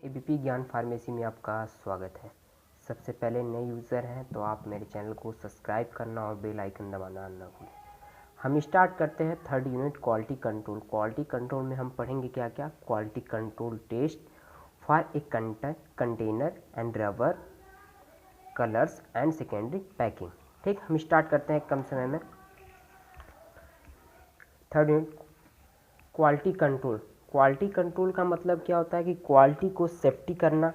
ABP ज्ञान pharmacy में आपका स्वागत है। सबसे पहले नए यूज़र हैं तो आप मेरे चैनल को सब्सक्राइब करना और बेल आइकन दबाना ना भूलें। हम स्टार्ट करते हैं third unit quality control. Quality control में हम पढ़ेंगे क्या क्या। Quality control test for a container and rubber colours and secondary packing. ठीक, हम स्टार्ट करते हैं कम समय में। Third unit quality control. Quality control का मतलब क्या होता है कि क्वालिटी को सेफ्टी करना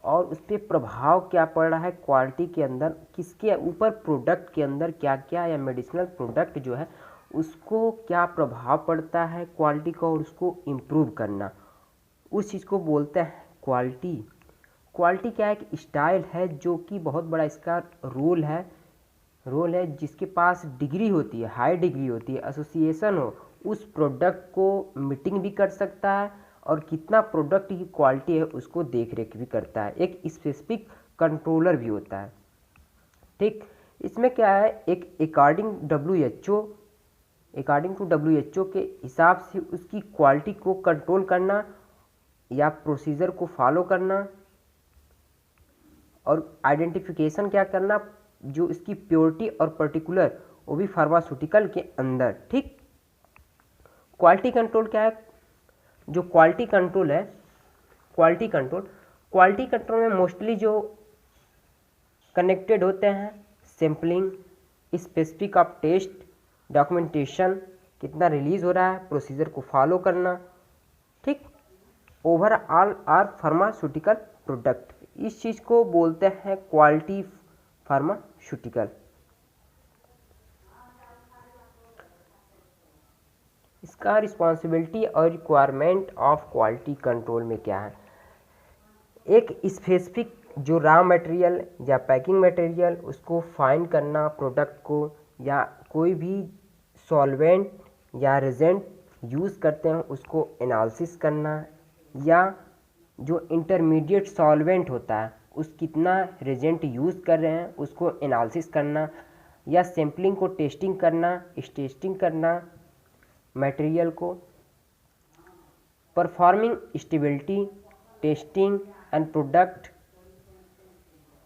और उस पर प्रभाव क्या पड़ रहा है क्वालिटी के अंदर, किसके ऊपर, प्रोडक्ट के अंदर क्या क्या या मेडिसिनल प्रोडक्ट जो है उसको क्या प्रभाव पड़ता है क्वालिटी का, और उसको इम्प्रूव करना, उस चीज़ को बोलते हैं क्वालिटी। क्वालिटी क्या है कि स्टाइल है जो कि बहुत बड़ा इसका रोल है जिसके पास डिग्री होती है, हाई डिग्री होती है, एसोसिएशन हो, उस प्रोडक्ट को मीटिंग भी कर सकता है और कितना प्रोडक्ट की क्वालिटी है उसको देख रेख भी करता है। एक स्पेसिफिक कंट्रोलर भी होता है। ठीक, इसमें क्या है, एक अकॉर्डिंग टू WHO के हिसाब से उसकी क्वालिटी को कंट्रोल करना या प्रोसीजर को फॉलो करना और आइडेंटिफिकेशन क्या करना, जो इसकी प्योरिटी और पर्टिकुलर, वो भी फार्मास्यूटिकल के अंदर। ठीक, क्वालिटी कंट्रोल क्या है, जो क्वालिटी कंट्रोल है, क्वालिटी कंट्रोल में मोस्टली जो कनेक्टेड होते हैं sampling, specific of test, documentation, कितना रिलीज हो रहा है, प्रोसीजर को फॉलो करना। ठीक, ओवरऑल आर फार्मास्यूटिकल प्रोडक्ट, इस चीज़ को बोलते हैं क्वालिटी फार्मास्यूटिकल। इसका रिस्पॉन्सिबिलिटी और रिक्वायरमेंट ऑफ क्वालिटी कंट्रोल में क्या है। एक स्पेसिफिक जो रॉ मटेरियल या पैकिंग मटेरियल उसको फाइंड करना, प्रोडक्ट को या कोई भी सॉल्वेंट या रेजेंट यूज़ करते हैं उसको एनालिसिस करना, या जो इंटरमीडिएट सॉल्वेंट होता है उस कितना रेजेंट यूज़ कर रहे हैं उसको एनालिसिस करना, या सैम्पलिंग को टेस्टिंग करना मटेरियल को, performing stability testing and product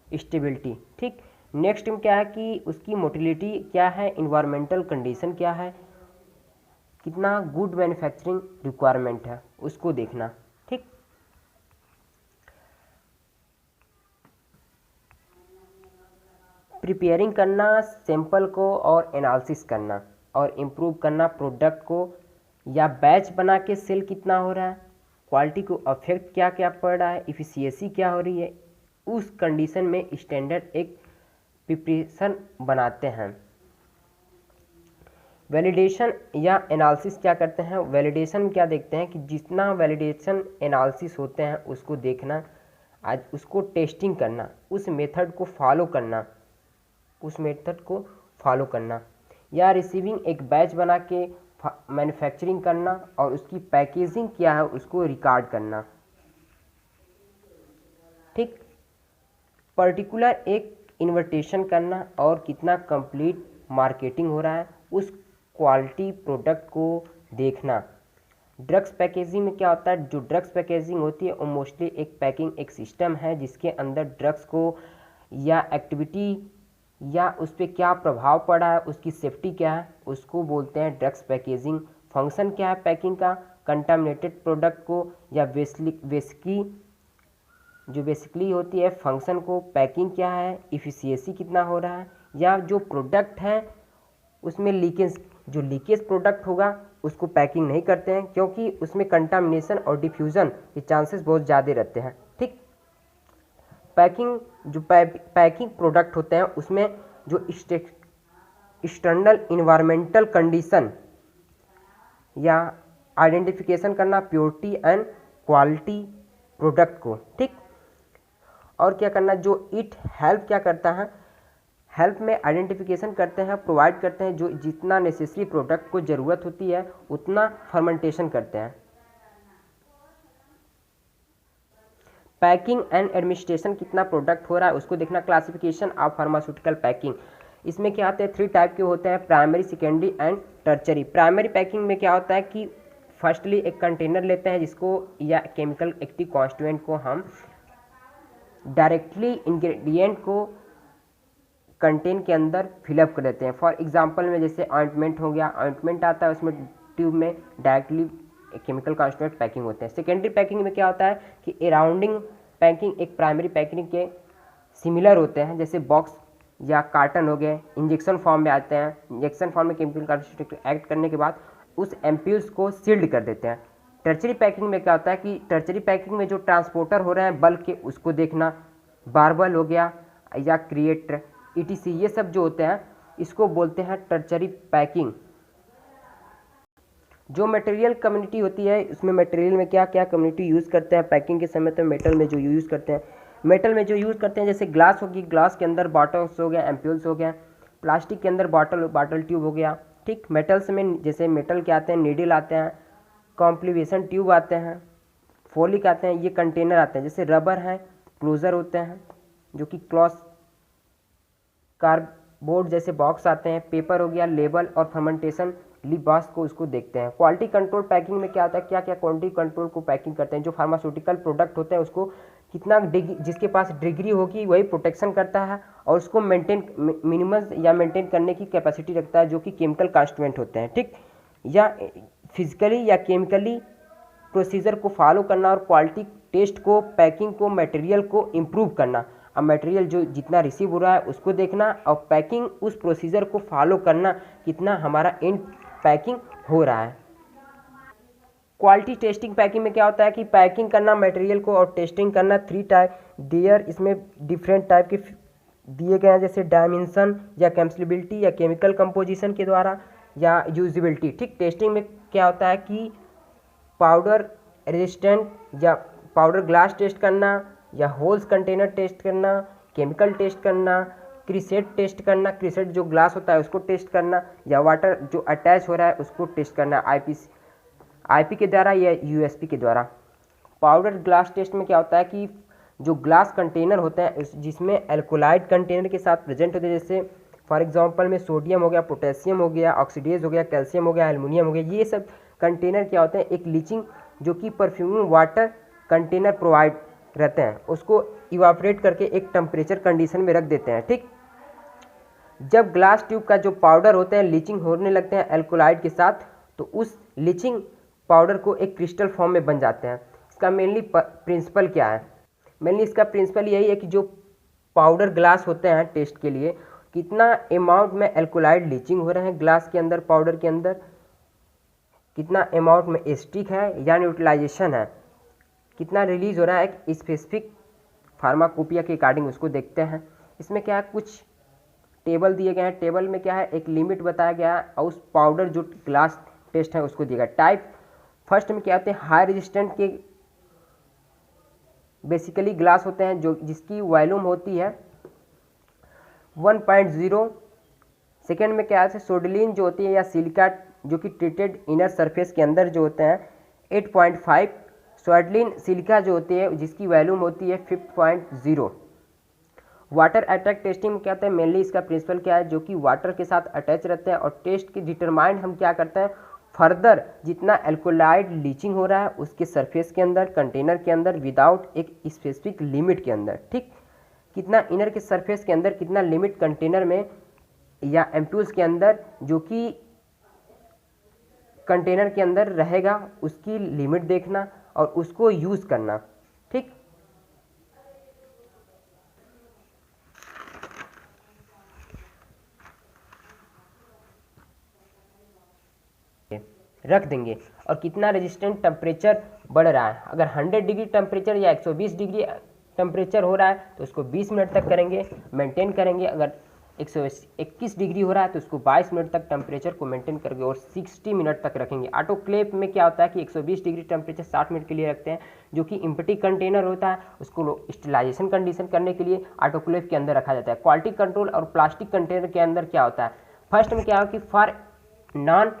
stability. ठीक, नेक्स्ट में क्या है कि उसकी मोटिलिटी क्या है, इन्वायरमेंटल कंडीशन क्या है, कितना गुड मैन्युफैक्चरिंग रिक्वायरमेंट है उसको देखना। ठीक, प्रिपेयरिंग करना सैंपल को और एनालिसिस करना और इम्प्रूव करना प्रोडक्ट को, या बैच बना के सेल कितना हो रहा है, क्वालिटी को अफेक्ट क्या क्या पड़ रहा है, इफिशिएंसी क्या हो रही है, उस कंडीशन में स्टैंडर्ड एक प्रिपरेशन बनाते हैं। वैलिडेशन या एनालिसिस क्या करते हैं, वैलिडेशन में क्या देखते हैं कि जितना वैलिडेशन एनालिसिस होते हैं उसको देखना, आज उसको टेस्टिंग करना, उस मेथड को फॉलो करना, या रिसीविंग एक बैच बना के मैन्युफैक्चरिंग करना और उसकी पैकेजिंग क्या है उसको रिकॉर्ड करना। ठीक, पर्टिकुलर एक इन्विटेशन करना और कितना कंप्लीट मार्केटिंग हो रहा है उस क्वालिटी प्रोडक्ट को देखना। ड्रग्स पैकेजिंग में क्या होता है, जो ड्रग्स पैकेजिंग होती है वो मोस्टली एक पैकिंग एक सिस्टम है जिसके अंदर ड्रग्स को या एक्टिविटी या उस पर क्या प्रभाव पड़ा है, उसकी सेफ्टी क्या है, उसको बोलते हैं ड्रग्स पैकेजिंग। फंक्शन क्या है पैकिंग का, कंटामिनेटेड प्रोडक्ट को या बेसिकली होती है फंक्शन को, पैकिंग क्या है, इफिशिएंसी कितना हो रहा है, या जो प्रोडक्ट है उसमें लीकेज प्रोडक्ट होगा उसको पैकिंग नहीं करते हैं क्योंकि उसमें कंटामिनेशन और डिफ्यूज़न के चांसेस बहुत ज़्यादा रहते हैं। ठीक, पैकिंग प्रोडक्ट होते हैं उसमें जो एक्सटर्नल इन्वायरमेंटल कंडीशन या आइडेंटिफिकेशन करना प्योरिटी एंड क्वालिटी प्रोडक्ट को। ठीक, और क्या करना, जो इट हेल्प क्या करता है, हेल्प में आइडेंटिफिकेशन करते हैं, प्रोवाइड करते हैं, जो जितना नेसेसरी प्रोडक्ट को ज़रूरत होती है उतना फर्मेंटेशन करते हैं। पैकिंग एंड एडमिनिस्ट्रेशन कितना प्रोडक्ट हो रहा है उसको देखना। क्लासिफिकेशन ऑफ फार्मास्यूटिकल पैकिंग, इसमें क्या होते हैं 3 टाइप के होते हैं, primary, secondary and tertiary. Primary packing में क्या होता है कि फर्स्टली एक कंटेनर लेते हैं जिसको या केमिकल एक्टिव कॉन्स्टिट्यूएंट को हम डायरेक्टली इंग्रेडिएंट को कंटेन के अंदर फिलअप कर देते हैं। फॉर एग्जांपल में जैसे ऑइंटमेंट हो गया, ऑइंटमेंट आता है उसमें ट्यूब में डायरेक्टली केमिकल कॉन्स्टिट्यूएंट पैकिंग होते हैं। सेकेंडरी पैकिंग में क्या होता है कि अराउंडिंग पैकिंग एक प्राइमरी पैकिंग के सिमिलर होते हैं, जैसे बॉक्स या कार्टन हो गए, इंजेक्शन फॉर्म में आते हैं। इंजेक्शन फॉर्म में केमिकल कॉन्स्टिट्यूएंट एक्ट करने के बाद उस एम्प्यूल्स को सील्ड कर देते हैं। टर्चरी पैकिंग में क्या होता है कि टर्चरी पैकिंग में जो ट्रांसपोर्टर हो रहे हैं बल्क के उसको देखना, बारबल हो गया या क्रिएटर ETC, ये सब जो होते हैं इसको बोलते हैं टर्चरी पैकिंग। जो मटेरियल कम्युनिटी होती है उसमें मटेरियल में क्या क्या कम्युनिटी यूज़ करते हैं पैकिंग के समय, तो मेटल में जो यूज़ करते हैं, मेटल में जो यूज़ करते हैं जैसे ग्लास होगी, ग्लास के अंदर बॉटल्स हो गया, एम्प्यूल्स हो गया, प्लास्टिक के अंदर बॉटल ट्यूब हो गया। ठीक, मेटल्स में जैसे मेटल के आते हैं, नीडल आते हैं, कॉम्प्लीवेशन ट्यूब आते हैं, फोलिक आते हैं, ये कंटेनर आते हैं। जैसे रबर हैं, क्लोजर होते हैं जो कि क्लॉथ, कार्डबोर्ड जैसे बॉक्स आते हैं, पेपर हो गया, लेबल और फर्मेंटेशन लिप बास को उसको देखते हैं। क्वालिटी कंट्रोल पैकिंग में क्या आता है, क्या क्या क्वालिटी कंट्रोल को पैकिंग करते हैं। जो फार्मास्यूटिकल प्रोडक्ट होते हैं उसको कितना डिग्री, जिसके पास डिग्री होगी वही प्रोटेक्शन करता है और उसको मेंटेन मिनिमम या मेंटेन करने की कैपेसिटी रखता है, जो कि केमिकल कॉन्स्टिट्यूएंट होते हैं। ठीक, या फिजिकली या केमिकली प्रोसीजर को फॉलो करना और क्वालिटी टेस्ट को, पैकिंग को, मटेरियल को इम्प्रूव करना। अब मटेरियल जो जितना रिसीव हो रहा है उसको देखना और पैकिंग उस प्रोसीजर को फॉलो करना, कितना हमारा एंड पैकिंग हो रहा है। क्वालिटी टेस्टिंग पैकिंग में क्या होता है कि पैकिंग करना मटेरियल को और टेस्टिंग करना। 3 टाइप देयर, इसमें डिफरेंट टाइप के दिए गए हैं, जैसे डायमेंशन या कैंसलेबिलिटी या केमिकल कंपोजिशन के द्वारा या यूजिबिलिटी। ठीक, टेस्टिंग में क्या होता है कि पाउडर रेजिस्टेंट या पाउडर ग्लास टेस्ट करना या होल्स कंटेनर टेस्ट करना, केमिकल टेस्ट करना, क्रिसेट टेस्ट करना, क्रिसेट जो ग्लास होता है उसको टेस्ट करना, या वाटर जो अटैच हो रहा है उसको टेस्ट करना IP के द्वारा या USP के द्वारा। पाउडर ग्लास टेस्ट में क्या होता है कि जो ग्लास कंटेनर होते हैं जिसमें एल्कोलाइड कंटेनर के साथ प्रेजेंट होते हैं, जैसे फॉर एग्जांपल में सोडियम हो गया, पोटेशियम हो गया, ऑक्सीडेज हो गया, कैल्शियम हो गया, एल्युमिनियम हो गया, ये सब कंटेनर क्या होते हैं, एक लीचिंग जो कि परफ्यूमिंग वाटर कंटेनर प्रोवाइड रहते हैं, उसको इवापोरेट करके एक टेम्परेचर कंडीशन में रख देते हैं। ठीक, जब ग्लास ट्यूब का जो पाउडर होते हैं लीचिंग होने लगते हैं एल्कोलाइड के साथ, तो उस लीचिंग पाउडर को एक क्रिस्टल फॉर्म में बन जाते हैं। इसका मेनली प्रिंसिपल क्या है, मेनली इसका प्रिंसिपल यही है कि जो पाउडर ग्लास होते हैं टेस्ट के लिए कितना अमाउंट में एल्कोलाइड लीचिंग हो रहे हैं ग्लास के अंदर, पाउडर के अंदर, कितना अमाउंट में एस्टिक है या न्यूट्रलाइजेशन है, कितना रिलीज हो रहा है, एक स्पेसिफिक फार्माकोपिया के अकॉर्डिंग उसको देखते हैं। इसमें क्या है, कुछ टेबल दिए गए हैं, टेबल में क्या है एक लिमिट बताया गया है और उस पाउडर जो ग्लास टेस्ट है उसको दिया गया। टाइप फर्स्ट में क्या होते हैं, हाई रेजिस्टेंट के बेसिकली ग्लास होते हैं जो जिसकी वॉल्यूम होती है 1.0। सेकेंड में क्या है, सोडिलिन जो होती है या सिलिका जो कि ट्रीटेड इनर सरफेस के अंदर जो होते हैं 8.5। सोडिलिन सिलिका जो होती है जिसकी वॉल्यूम होती है 5.0। वाटर अटैक टेस्टिंग में क्या होता है, मेनली इसका प्रिंसिपल क्या है, जो कि वाटर के साथ अटैच रहते हैं और टेस्ट की डिटरमाइन हम क्या करते हैं, फर्दर जितना एल्कोलाइड लीचिंग हो रहा है उसके सरफेस के अंदर, कंटेनर के अंदर, विदाउट एक स्पेसिफिक लिमिट के अंदर। ठीक, कितना इनर के सरफेस के अंदर, कितना लिमिट कंटेनर में या एम्प्यूल्स के अंदर जो कि कंटेनर के अंदर रहेगा उसकी लिमिट देखना और उसको यूज़ करना। ठीक, रख देंगे और कितना रेजिस्टेंट टेम्परेचर बढ़ रहा है। अगर 100 डिग्री टेम्परेचर या 120 डिग्री टेम्परेचर हो रहा है तो उसको 20 मिनट तक करेंगे, मेंटेन करेंगे। अगर 121 डिग्री हो रहा है तो उसको 22 मिनट तक टेम्परेचर को मेंटेन करेंगे और 60 मिनट तक रखेंगे। ऑटोक्लेव में क्या होता है कि 120 डिग्री टेम्परेचर 60 मिनट के लिए रखते हैं, जो कि इम्पटी कंटेनर होता है उसको स्टेरिलाइजेशन कंडीशन करने के लिए ऑटोक्लेव के अंदर रखा जाता है। क्वालिटी कंट्रोल और प्लास्टिक कंटेनर के अंदर क्या होता है, फर्स्ट में क्या हो कि फॉर नॉन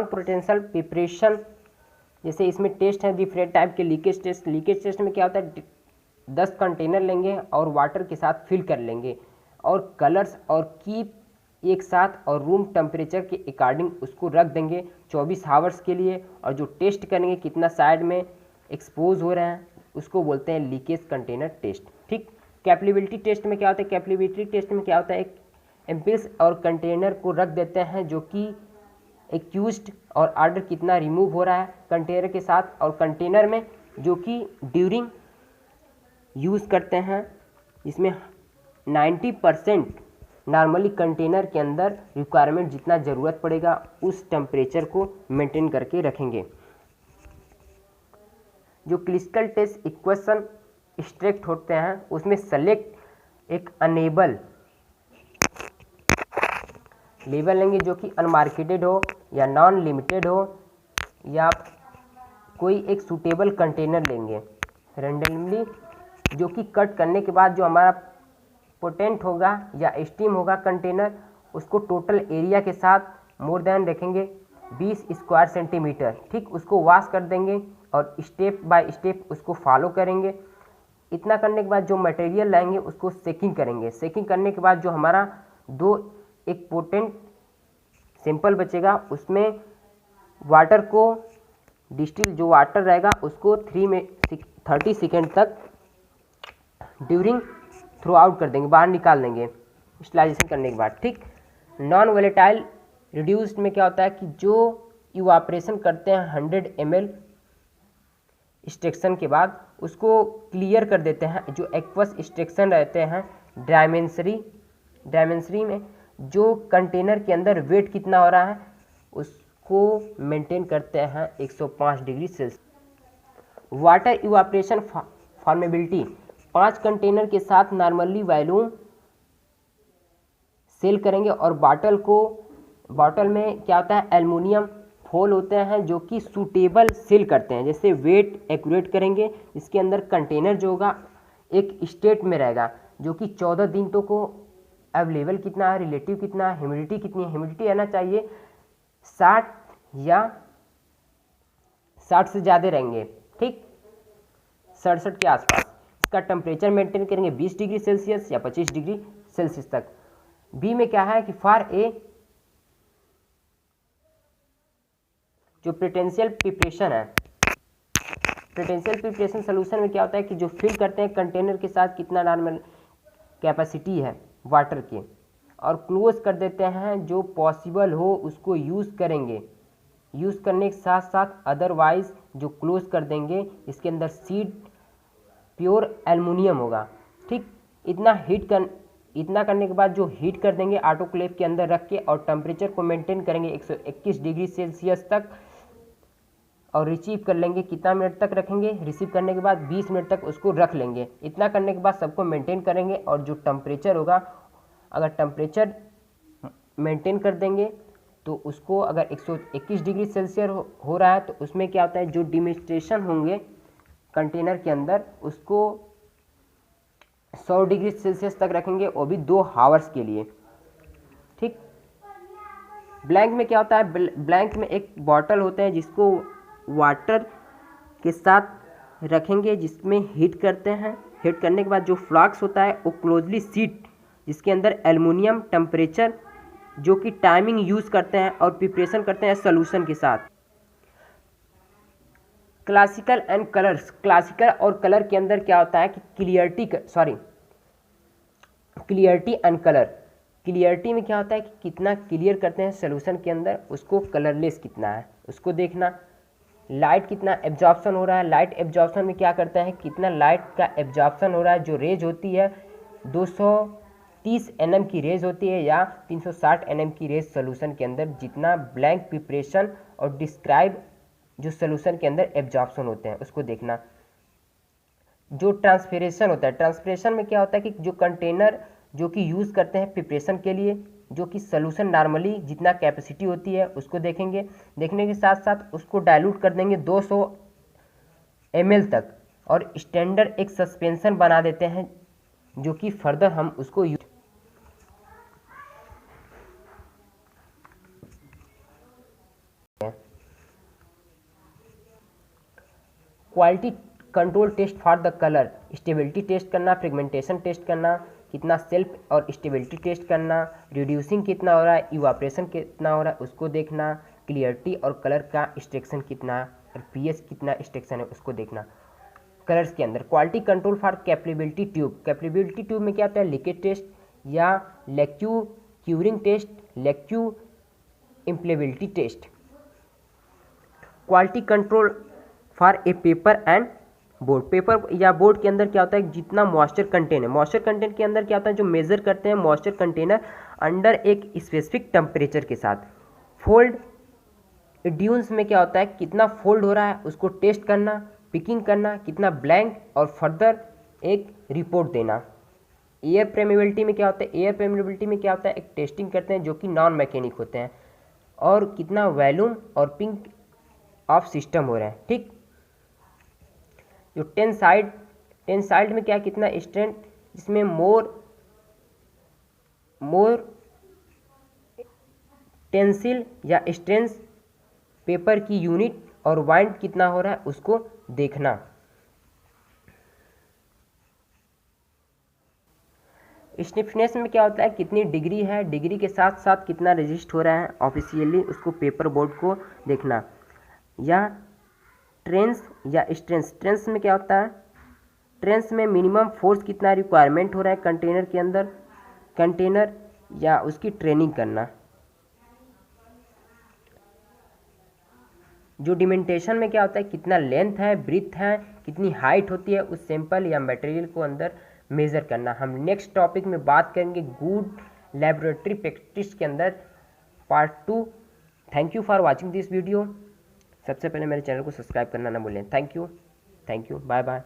पोटेंशियल प्रिपरेशन, जैसे इसमें टेस्ट है डिफरेंट टाइप के। लीकेज टेस्ट में क्या होता है, 10 कंटेनर लेंगे और वाटर के साथ फिल कर लेंगे और कलर्स और कीप एक साथ और रूम टेम्परेचर के अकॉर्डिंग उसको रख देंगे 24 आवर्स के लिए। और जो टेस्ट करेंगे कितना साइड में एक्सपोज हो रहे हैं उसको बोलते हैं लीकेज कंटेनर टेस्ट। ठीक, कैपेबिलिटी टेस्ट में क्या होता है, कैपेबिलिटी टेस्ट में क्या होता है, एक एम्पिल्स और कंटेनर को रख देते हैं जो कि एक्यूज्ड और आर्डर कितना रिमूव हो रहा है कंटेनर के साथ, और कंटेनर में जो कि ड्यूरिंग यूज़ करते हैं इसमें 90% नॉर्मली कंटेनर के अंदर रिक्वायरमेंट जितना ज़रूरत पड़ेगा उस टेम्परेचर को मेंटेन करके रखेंगे। जो क्लिनिकल टेस्ट इक्वेशन स्ट्रिक्ट होते हैं उसमें सेलेक्ट एक अनेबल लेबल लेंगे जो कि अनमार्केटेड हो या नॉन लिमिटेड हो, या कोई एक सूटेबल कंटेनर लेंगे रेंडमली, जो कि कट करने के बाद जो हमारा पोटेंट होगा या स्टीम होगा कंटेनर उसको टोटल एरिया के साथ मोर देन रखेंगे 20 स्क्वायर सेंटीमीटर। ठीक, उसको वॉश कर देंगे और स्टेप बाय स्टेप उसको फॉलो करेंगे। इतना करने के बाद जो मटेरियल लाएंगे उसको सेकिंग करेंगे। सेकिंग करने के बाद जो हमारा एक पोटेंट सैंपल बचेगा उसमें वाटर को डिस्टिल जो वाटर रहेगा उसको 30 सेकेंड तक ड्यूरिंग थ्रो आउट कर देंगे, बाहर निकाल देंगे स्टरलाइजेशन करने के बाद। ठीक, नॉन वोलेटाइल रिड्यूस्ड में क्या होता है कि जो इवापोरेशन करते हैं 100 ml एक्सट्रैक्शन के बाद उसको क्लियर कर देते हैं। जो एक्वस एक्सट्रैक्शन रहते हैं डायमेंसरी में जो कंटेनर के अंदर वेट कितना हो रहा है उसको मेंटेन करते हैं 105 degree Celsius. Water evaporation formability 5 container के साथ नॉर्मली वॉल्यूम सेल करेंगे, और बॉटल में क्या होता है एल्युमिनियम फोल होते हैं जो कि सूटेबल सेल करते हैं। जैसे वेट एक्यूरेट करेंगे, इसके अंदर कंटेनर जो होगा एक स्टेट में रहेगा जो कि 14 दिन तो को अवेलेबल कितना है, रिलेटिव कितना है, ह्यूमिडिटी कितनी है, ह्यूमिडिटी रहना चाहिए 60 या 60 से ज़्यादा रहेंगे। ठीक, 67 के आसपास। इसका टेम्परेचर मेंटेन करेंगे 20 डिग्री सेल्सियस या 25 डिग्री सेल्सियस तक। बी में क्या है कि फॉर ए जो पोटेंशियल प्रिपरेशन है, पोटेंशियल प्रिपरेशन सोल्यूशन में क्या होता है कि जो फिल करते हैं कंटेनर के साथ कितना नॉर्मल कैपेसिटी है वाटर की, और क्लोज कर देते हैं जो पॉसिबल हो उसको यूज़ करेंगे। यूज़ करने के साथ साथ अदरवाइज जो क्लोज कर देंगे इसके अंदर सीड प्योर एल्युमिनियम होगा। ठीक, इतना करने के बाद जो हीट कर देंगे ऑटोक्लेव के अंदर रख के, और टेम्परेचर को मेंटेन करेंगे 121 डिग्री सेल्सियस तक, और रिसीव कर लेंगे। कितना मिनट तक रखेंगे, रिसीव करने के बाद 20 मिनट तक उसको रख लेंगे। इतना करने के बाद सबको मेंटेन करेंगे, और जो टेम्परेचर होगा अगर टेम्परेचर मेंटेन कर देंगे तो उसको अगर 121 डिग्री सेल्सियस हो रहा है तो उसमें क्या होता है जो डिमिस्ट्रेशन होंगे कंटेनर के अंदर उसको 100 डिग्री सेल्सियस तक रखेंगे, वो भी 2 आवर्स के लिए। ठीक, ब्लैंक में क्या होता है, ब्लैंक में एक बॉटल होता है जिसको वाटर के साथ रखेंगे जिसमें हीट करते हैं। हीट करने के बाद जो फ्लास्क होता है वो क्लोजली सीट जिसके अंदर एल्युमिनियम टेम्परेचर जो कि टाइमिंग यूज़ करते हैं और प्रिपरेशन करते हैं सोल्यूशन के साथ। क्लासिकल एंड कलर्स, क्लासिकल और कलर के अंदर क्या होता है कि क्लियरिटी एंड कलर। क्लियरिटी में क्या होता है कि कितना क्लियर करते हैं सोल्यूशन के अंदर, उसको कलरलेस कितना है उसको देखना। लाइट कितना एब्जॉर्प्शन हो रहा है, लाइट एब्जॉर्प्शन में क्या करता है कितना लाइट का एब्जॉर्प्शन हो रहा है। जो रेज होती है 230 nm की रेज होती है या 360 nm की रेज सोल्यूशन के अंदर, जितना ब्लैंक प्रिपरेशन और डिस्क्राइब जो सोल्यूशन के अंदर एब्जॉर्प्शन होते हैं उसको देखना। जो ट्रांसपिरेशन होता है, ट्रांसपिरेशन में क्या होता है कि जो कंटेनर जो कि यूज़ करते हैं प्रिपरेशन के लिए, जो कि सोल्यूशन नॉर्मली जितना कैपेसिटी होती है उसको देखेंगे। देखने के साथ साथ उसको डाइल्यूट कर देंगे 200 ml तक, और स्टैंडर्ड एक सस्पेंशन बना देते हैं जो कि फर्दर हम उसको quality control test for the colour, stability test करना, पिगमेंटेशन टेस्ट करना, कितना सेल्फ और स्टेबिलिटी टेस्ट करना, रिड्यूसिंग कितना हो रहा है, इवापोरेशन कितना हो रहा है उसको देखना, क्लियरिटी और कलर का एक्सट्रैक्शन कितना है और पीएच कितना एक्सट्रैक्शन है उसको देखना कलर्स के अंदर। Quality control for capability tube, capability tube में क्या होता है, लीकेज टेस्ट या lacquer curing test, lacquer impermeability test. Quality control for a paper and board, paper या बोर्ड के अंदर क्या होता है, जितना मॉइस्चर कंटेन है, मॉइस्चर कंटेंट के अंदर क्या होता है, जो मेजर करते हैं मॉइस्चर कंटेनर अंडर एक स्पेसिफिक टेम्परेचर के साथ। फोल्ड ड्यून्स में क्या होता है, कितना फोल्ड हो रहा है उसको टेस्ट करना, पिकिंग करना, कितना ब्लैंक और फर्दर एक रिपोर्ट देना। एयर परमेबिलिटी में क्या होता है, एयर परमेबिलिटी में क्या होता है, एक टेस्टिंग करते हैं जो कि नॉन मैकेनिक होते हैं, और कितना वॉल्यूम और पिंक ऑफ सिस्टम हो रहा है। ठीक, जो टेंसाइड में क्या, कितना स्ट्रेंथ, जिसमें मोर टेंसिल या स्ट्रेंथ पेपर की यूनिट और वाइंड कितना हो रहा है उसको देखना। स्टिफनेस में क्या होता है, कितनी डिग्री है, डिग्री के साथ साथ कितना रेजिस्ट हो रहा है ऑफिशियली उसको पेपर बोर्ड को देखना। या ट्रेंस या स्ट्रेंस, ट्रेंस में क्या होता है, ट्रेंस में मिनिमम फोर्स कितना रिक्वायरमेंट हो रहा है कंटेनर के अंदर, कंटेनर या उसकी ट्रेनिंग करना। जो डिमेंटेशन में क्या होता है, कितना लेंथ है, ब्रीथ है, कितनी हाइट होती है उस सैंपल या मटेरियल को अंदर मेज़र करना। हम नेक्स्ट टॉपिक में बात करेंगे गुड लैबोरेटरी प्रैक्टिस के अंदर part 2। Thank you for watching this video. सबसे पहले मेरे चैनल को सब्सक्राइब करना ना भूलें। Thank you, bye bye.